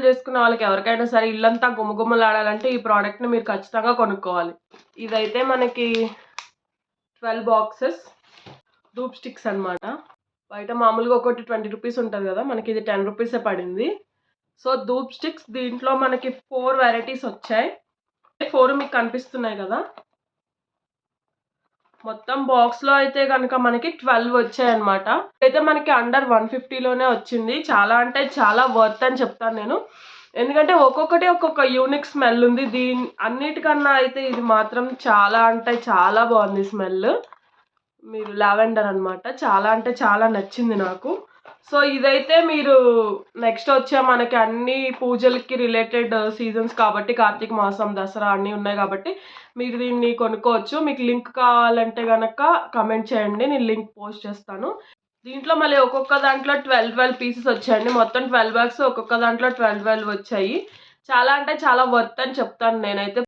చేసుకున్న వాళ్ళకి ఎవరికైనా సరే ఇల్లంతా గుమగుమలాడాలంటే ఈ ప్రోడక్ట్ని మీరు ఖచ్చితంగా కొనుక్కోవాలి. ఇదైతే మనకి 12 బాక్సెస్ ధూప్ స్టిక్స్ అనమాట. బయట మామూలుగా ఒకటి 20 రూపీస్ ఉంటుంది కదా, మనకి ఇది 10 రూపీసే పడింది. సో ధూప్ స్టిక్స్ దీంట్లో మనకి 4 వెరైటీస్ వచ్చాయి. 4 మీకు కనిపిస్తున్నాయి కదా. మొత్తం బాక్స్లో అయితే కనుక మనకి 12 వచ్చాయన్నమాట. అయితే మనకి అండర్ 150లోనే వచ్చింది. చాలా అంటే చాలా వర్త్ అని చెప్తాను నేను. ఎందుకంటే ఒక్కొక్కటి ఒక్కొక్క యూనిక్ స్మెల్ ఉంది. అన్నిటికన్నా అయితే ఇది మాత్రం చాలా అంటే చాలా బాగుంది స్మెల్. మీరు లావెండర్ అనమాట. చాలా అంటే చాలా నచ్చింది నాకు. సో ఇదైతే మీరు నెక్స్ట్ వచ్చే మనకి అన్ని పూజలకి రిలేటెడ్ సీజన్స్ కాబట్టి కార్తీక మాసం, దసరా అన్నీ ఉన్నాయి కాబట్టి మీరు దీన్ని కొనుక్కోవచ్చు. మీకు లింక్ కావాలంటే కనుక కమెంట్ చేయండి, నేను లింక్ పోస్ట్ చేస్తాను. దీంట్లో మళ్ళీ ఒక్కొక్క దాంట్లో 12 పీసెస్ వచ్చాయండి. మొత్తం 12 బ్యాగ్స్ ఒక్కొక్క దాంట్లో 12 వచ్చాయి. చాలా అంటే చాలా వర్త్ అని చెప్తాను నేనైతే.